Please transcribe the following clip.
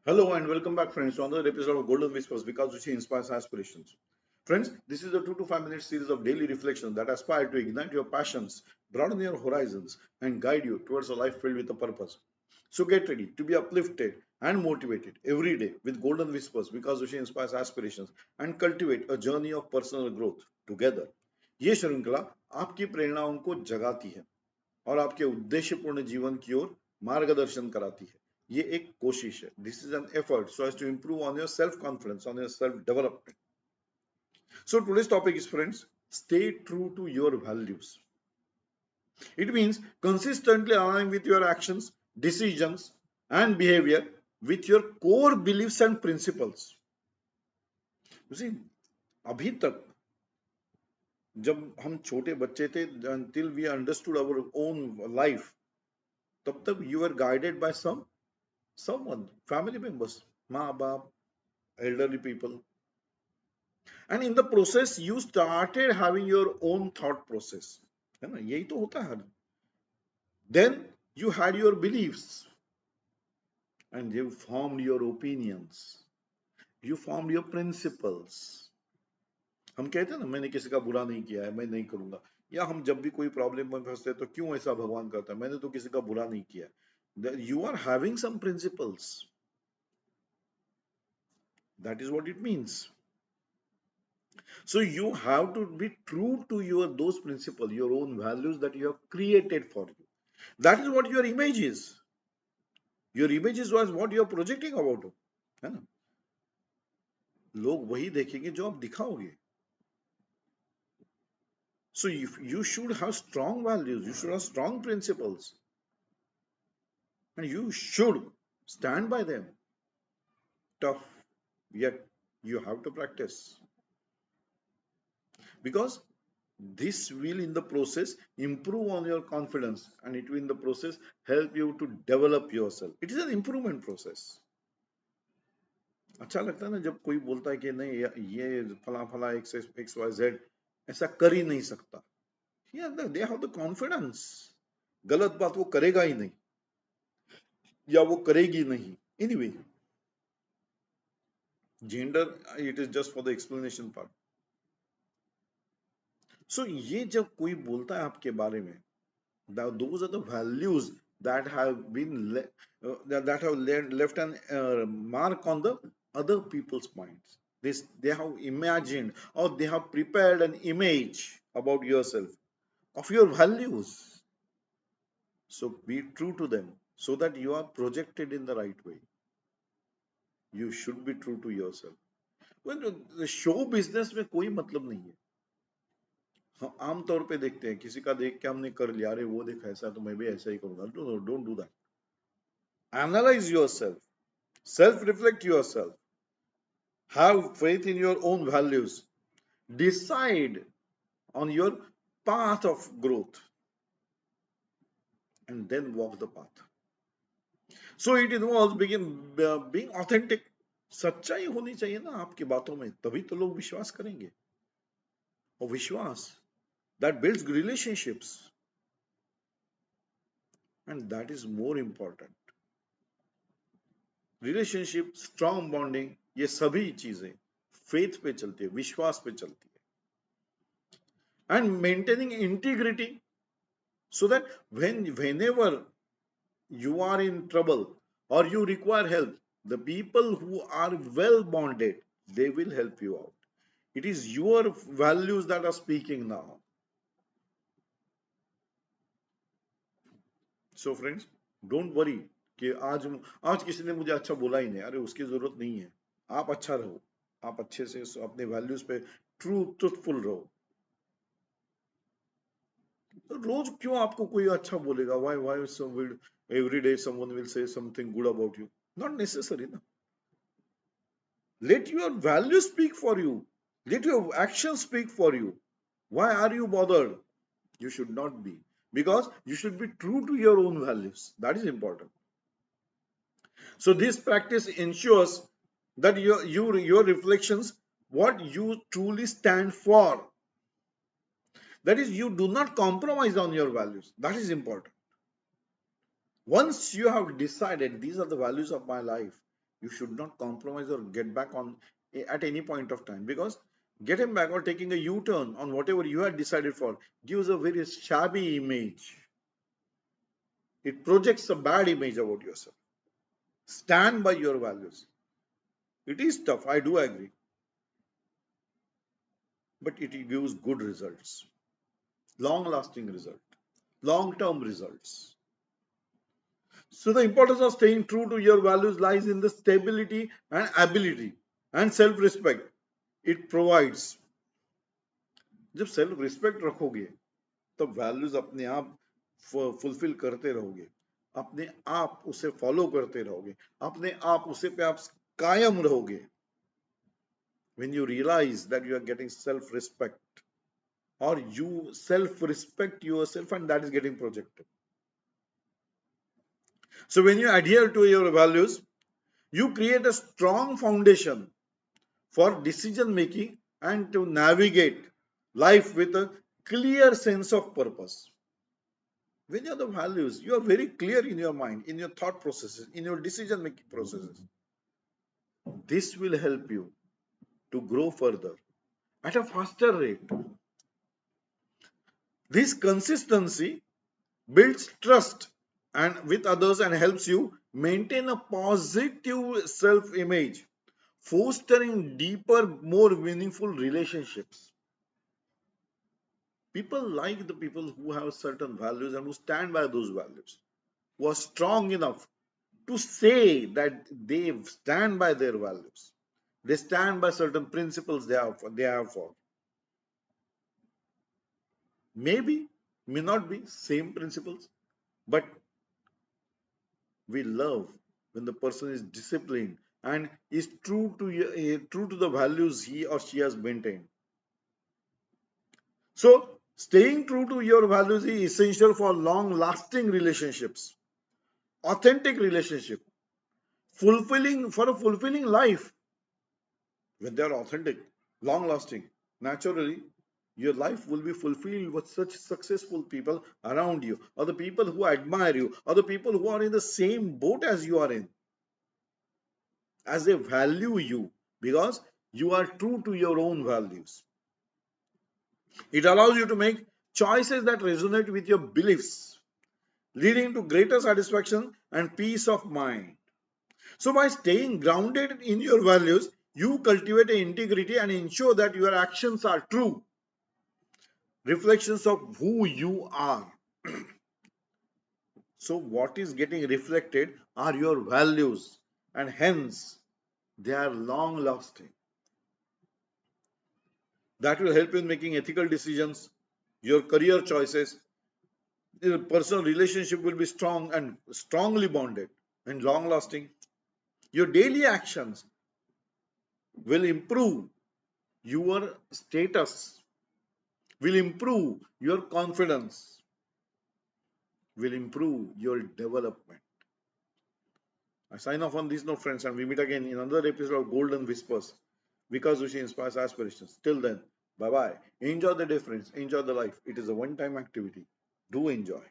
Hello and welcome back, friends, to another episode of Golden Whispers because which inspires aspirations. Friends, this is a 2 to 5 minute series of daily reflections that aspire to ignite your passions, broaden your horizons, and guide you towards a life filled with a purpose. So get ready to be uplifted and motivated every day with Golden Whispers because which inspires aspirations and cultivate a journey of personal growth together. ये श्रृंखला आपकी प्रेरणाओं को जगाती है और आपके उद्देश्यपूर्ण जीवन की ओर मार्गदर्शन कराती है. ये एक कोशिश है. This is an effort so as to improve on your self confidence, on your self development. So today's topic is, friends, stay true to your values. It means consistently aligning with your actions, decisions, and behavior with your core beliefs and principles. You see, अभी तक जब हम छोटे बच्चे थे, until we understood our own life, तब तक you were guided by someone, family members, माँ बाप, elderly people, and in the process you started having your own thought process. है ना, यही तो होता है. Then you had your beliefs and you formed your opinions, you formed your principles. हम कहते हैं ना, मैंने किसी का बुरा नहीं किया है, मैं नहीं करूंगा. या हम जब भी कोई प्रॉब्लम में फंसते हैं तो क्यों ऐसा भगवान करता है, मैंने तो किसी का बुरा नहीं किया. You are having some principles. That is what it means. So you have to be true to your those principles, your own values that you have created for you. That is what your image is. Your image is what you are projecting about, है ना. लोग वही देखेंगे जो आप दिखाओगे. So you should have strong values, you should have strong principles, and you should stand by them. Tough, yet you have to practice, because this will in the process improve on your confidence and it will in the process help you to develop yourself. It is an improvement process. अच्छा लगता है ना जब कोई बोलता है कि नहीं ये फला फला एक्स वाई जेड ऐसा कर ही नहीं सकता. They have the confidence. गलत बात वो करेगा ही नहीं या वो करेगी नहीं. Anyway, gender it is just for the explanation part. So ये जब कोई बोलता है आपके बारे में, those are the values that have been that have left an mark on the other people's minds. They have imagined or they have prepared an image about yourself, of your values. So be true to them so that you are projected in the right way. You should be true to yourself. Well, the show business में कोई मतलब नहीं है. हम आमतौर पे देखते हैं किसी का देख के हमने कर लिया, अरे वो देखा ऐसा तो मैं भी ऐसा ही करूंगा. Don't do that. Analyze yourself, self-reflect yourself, have faith in your own values, decide on your path of growth, and then walk the path. So it involves being authentic. सच्चाई होनी चाहिए ना आपकी बातों में, तभी तो लोग विश्वास करेंगे. और विश्वास, that builds relationships, and that is more important. Relationship, strong bonding, ये सभी चीजें फेथ पे चलती है, विश्वास पे चलती है. And maintaining integrity so that whenever you are in trouble or you require help, the people who are well bonded, they will help you out. It is your values that are speaking now. So friends, don't worry कि आज किसी ने मुझे अच्छा बोला ही नहीं, अरे उसकी जरूरत नहीं है. आप अच्छा रहो, आप अच्छे से अपने वैल्यूज पे ट्रूथफुल रहो. तो रोज क्यों आपको कोई अच्छा बोलेगा? why every day someone will say something good about you? Not necessary na. Let your values speak for you, let your actions speak for you. Why are you bothered? You should not be, because you should be true to your own values. That is important. So this practice ensures that your reflections what you truly stand for. That is, you do not compromise on your values. That is important. Once you have decided these are the values of my life, You should not compromise or get back on at any point of time, because getting back or taking a U-turn on whatever you had decided for gives a very shabby image. It projects a bad image about yourself. Stand by your values. It is tough, I do agree, but it gives good results, long-lasting results, long-term results. So the importance of staying true to your values lies in the stability and ability and self-respect it provides. जब self respect रखोगे तो values अपने आप fulfil करते रहोगे, अपने आप उसे फॉलो करते रहोगे, अपने आप उसे पे आप कायम रहोगे. When you realize that you are getting self respect, or you self respect yourself, and that is getting projected. So when you adhere to your values, you create a strong foundation for decision making and to navigate life with a clear sense of purpose. When you have the values, you are very clear in your mind, in your thought processes, in your decision making processes. This will help you to grow further at a faster rate. This consistency builds trust and with others and helps you maintain a positive self-image, fostering deeper, more meaningful relationships. People like the people who have certain values and who stand by those values, who are strong enough to say that they stand by their values. They stand by certain principles they have for. Maybe, may not be same principles, but we love when the person is disciplined and is true to the values he or she has maintained. So, staying true to your values is essential for long-lasting relationships, authentic relationship, for a fulfilling life. When they are authentic, long-lasting, naturally, your life will be fulfilled with such successful people around you, or the people who admire you, or the people who are in the same boat as you are in, as they value you because you are true to your own values. It allows you to make choices that resonate with your beliefs, leading to greater satisfaction and peace of mind. So, by staying grounded in your values, you cultivate integrity and ensure that your actions are true reflections of who you are. So, what is getting reflected are your values, and hence they are long lasting. That will help you in making ethical decisions, your career choices, your personal relationship will be strong and strongly bonded and long lasting. Your daily actions will improve your status, will improve your confidence, will improve your development. I sign off on this note, friends, and we meet again in another episode of Golden Whispers. Vikas Joshi inspires aspirations. Till then, bye bye. Enjoy the day, friends. Enjoy the life. It is a one time activity. Do enjoy.